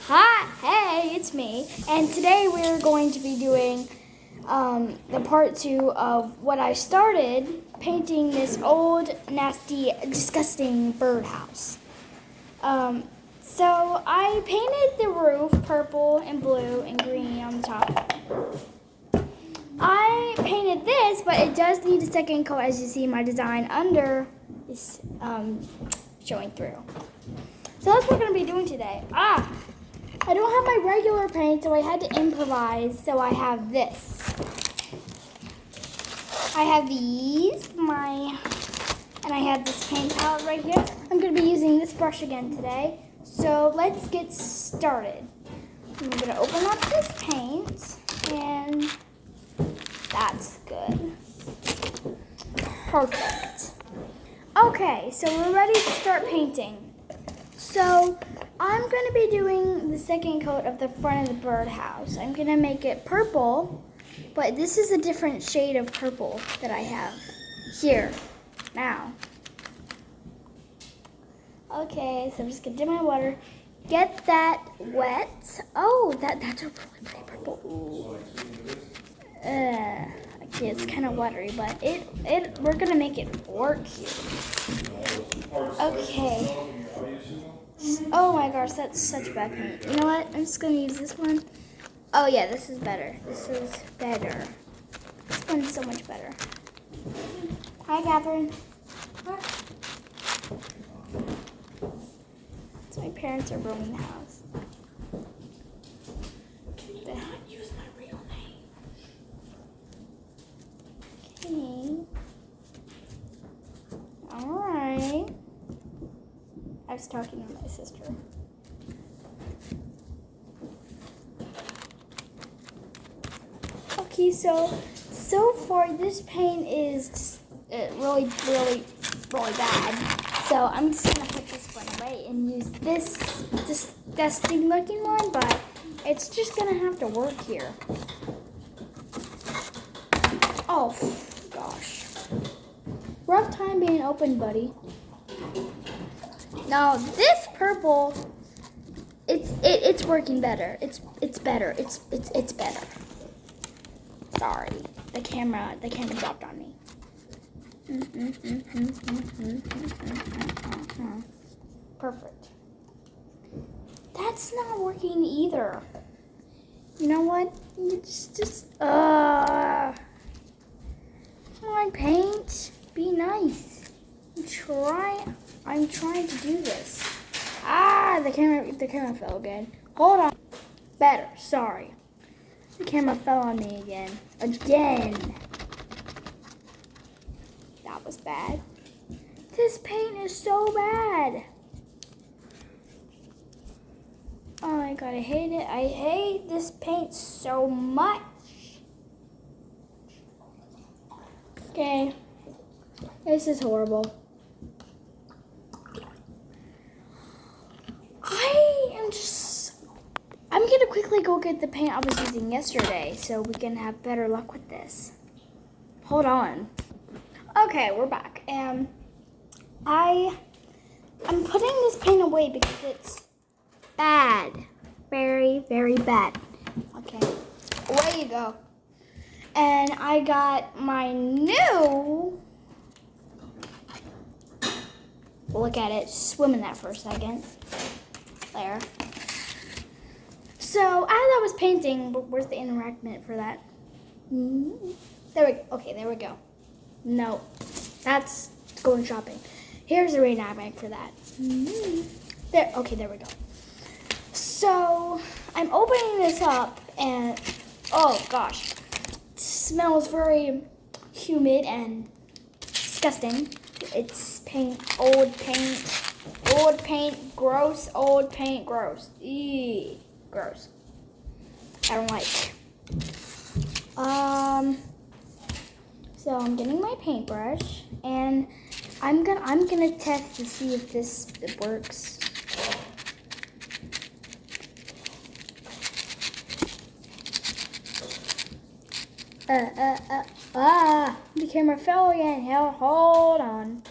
Hi, hey, it's me. And today we're going to be doing the part 2 of what I started painting this old, nasty, disgusting birdhouse. So I painted the roof purple and blue and green on the top. I painted this, but it does need a second coat. As you see, my design under is showing through. So that's what we're going to be doing today. I don't have my regular paint, so I had to improvise. So I have this. I have these, and I have this paint palette right here. I'm going to be using this brush again today. So let's get started. I'm going to open up this paint, and that's good. Perfect. Okay, so we're ready to start painting. So I'm going to be doing the second coat of the front of the birdhouse. I'm going to make it purple, but this is a different shade of purple that I have here now. Okay, so I'm just going to dip my water, get that wet. Oh, that's a really pretty purple. Okay, it's kind of watery, but we're going to make it work here. Okay. Oh my gosh, that's such bad paint. You know what? I'm just going to use this one. Oh yeah, this is better. This is better. This one's so much better. Hi, Catherine. So my parents are roaming the house. Can you not use my real name? Okay. Alright. I was talking to my sister. Okay, so far this paint is really bad. So I'm just gonna put this one away and use this disgusting looking one, but it's just gonna have to work here. Oh gosh. Rough time being open, buddy. Now this purple, it's working better. It's better. It's better. Sorry, the camera dropped on me. Perfect. That's not working either. You know what? It's just come on, paint. Be nice. I'm trying to do this. The camera fell again. Hold on. Better. Sorry. The camera fell on me again. That was bad. This paint is so bad. Oh my god, I hate it. I hate this paint so much. Okay. This is horrible. I'm gonna quickly go get the paint I was using yesterday so we can have better luck with this. Hold on. Okay, we're back. And I'm putting this paint away because it's bad. Very, very bad. Okay, away you go. And I got my new, look at it, swim in that for a second. There. So as I was painting, where's the enactment for that? There we go. Okay, there we go. No, that's going shopping. Here's the reenactment for that. There. Okay, there we go. So I'm opening this up, and oh gosh, it smells very humid and disgusting. It's paint, old paint, gross, old paint, gross. Eee. Gross. I don't like. So I'm getting my paintbrush and I'm gonna test to see if this works. The camera fell again. Hold on.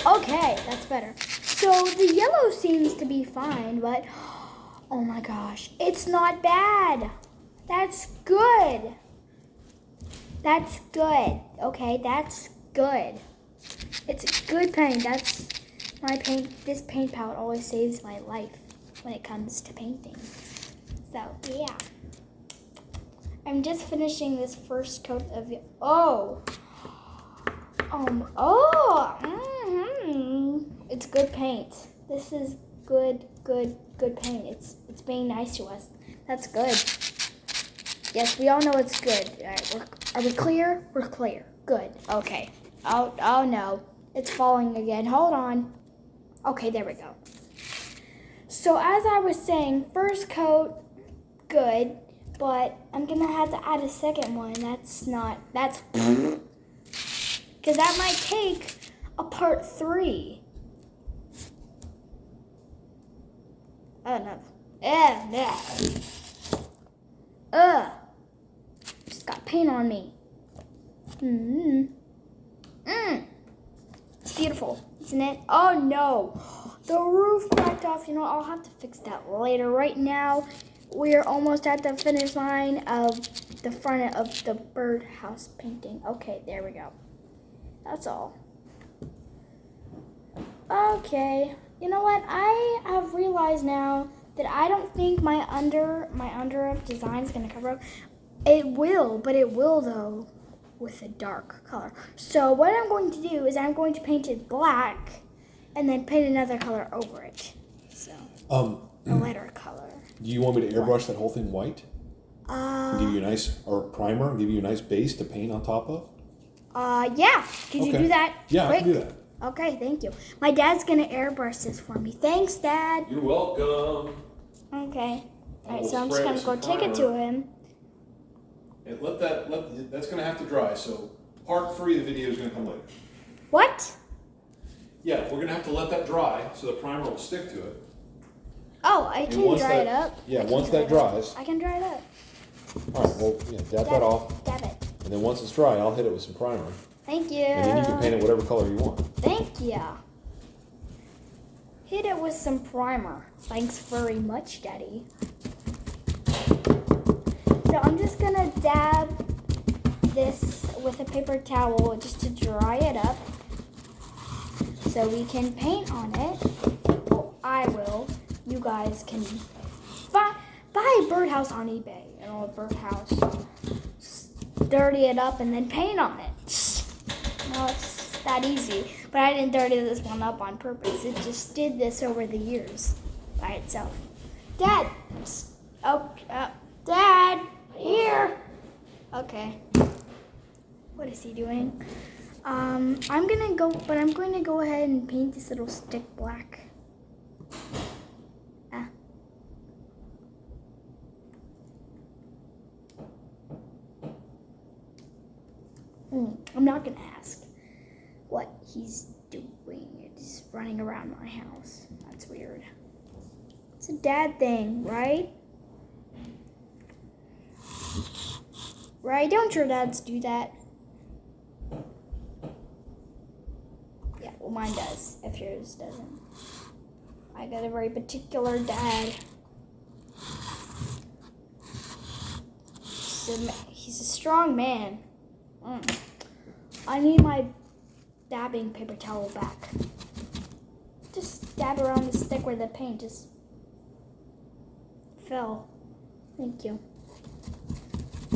Okay, that's better. So the yellow seems to be fine, but Oh my gosh, it's not bad. That's good. That's good. Okay, that's good. It's a good paint. That's my paint. This paint palette always saves my life when it comes to painting. So yeah, I'm just finishing this first coat of the. It's good paint. This is good paint. It's being nice to us. That's good. Yes, we all know it's good. All right, are we clear? We're clear. Good. Okay. Oh no, it's falling again. Hold on. Okay, there we go. So as I was saying, first coat, good, but I'm gonna have to add a second one. That's because that might take a part 3. Oh no. Just got paint on me. It's beautiful, isn't it? Oh no. The roof cracked off. You know, I'll have to fix that later. Right now, we're almost at the finish line of the front of the birdhouse painting. Okay, there we go. That's all. Okay. You know what? I have realized now that I don't think my under design is gonna cover up. It will though with a dark color. So what I'm going to do is I'm going to paint it black and then paint another color over it. So a lighter color. Do you want me to airbrush that whole thing white? Give you a nice primer, give you a nice base to paint on top of? Yeah. Could you do that? Yeah, quick? I can do that. Okay, thank you. My dad's gonna airbrush this for me. Thanks, Dad. You're welcome. Okay. All right, We'll so I'm just spray gonna it go with some take it to him. And that's gonna have to dry. So part 3 of the video is gonna come later. What? Yeah, we're gonna have to let that dry so the primer will stick to it. Oh, I can once dry that- it up. yeah, I can once dry that it up. dries. I can dry it up. All right, well, yeah, dab that off. Dab it. And then once it's dry, I'll hit it with some primer. Thank you. And then you can paint it whatever color you want. Thank you. Hit it with some primer. Thanks very much, Daddy. So I'm just gonna dab this with a paper towel just to dry it up so we can paint on it. Well, I will. You guys can buy a birdhouse on eBay. You know, a birdhouse. Dirty it up and then paint on it. No, it's that easy. But I didn't dirty this one up on purpose. It just did this over the years by itself. Dad! Dad! Here! Okay. What is he doing? I'm going to go ahead and paint this little stick black. I'm not going to ask what he's doing. He's running around my house. That's weird. It's a dad thing, right? Right? Don't your dads do that? Yeah, well, mine does, if yours doesn't. I got a very particular dad. He's a strong man. I need my dabbing paper towel back. Just dab around the stick where the paint just fell. Thank you.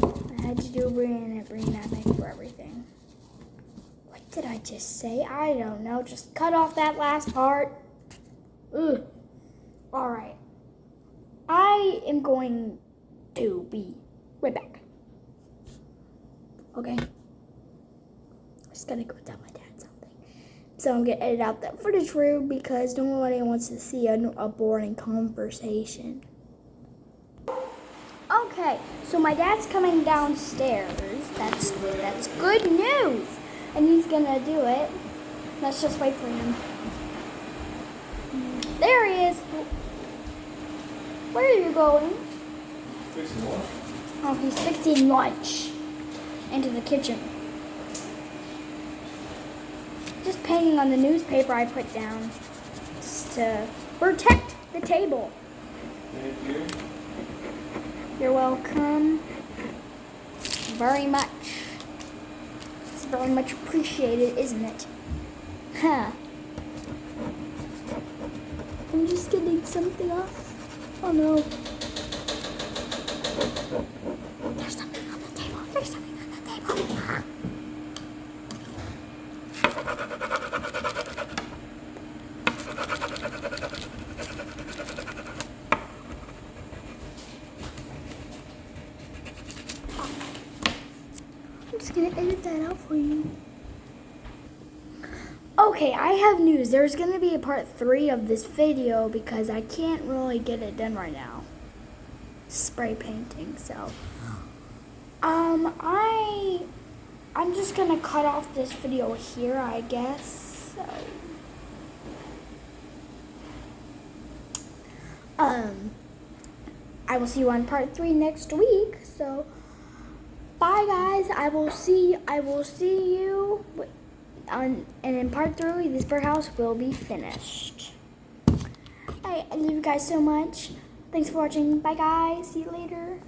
I had to bring that back for everything. What did I just say? I don't know. Just cut off that last part. Ugh. Alright. I am going to be right back. Okay? Just gotta go tell my dad something. So I'm gonna edit out that footage for you because nobody wants to see a boring conversation. Okay, so my dad's coming downstairs. That's good news. And he's gonna do it. Let's just wait for him. There he is. Where are you going? Fixing lunch. Oh, he's fixing lunch into the kitchen. Just painting on the newspaper I put down just to protect the table. Thank you. welcome very much. It's very much appreciated, isn't it? Huh. I'm just getting something off. Oh no. There's something on the table. There's something on the table. I'm just gonna edit that out for you. Okay, I have news. There's gonna be a part 3 of this video because I can't really get it done right now. Spray painting, so I'm just gonna cut off this video here, I guess. So I will see you on part 3 next week. So bye guys. I will see you and in part 3 this birdhouse will be finished. I love you guys so much. Thanks for watching. Bye guys. See you later.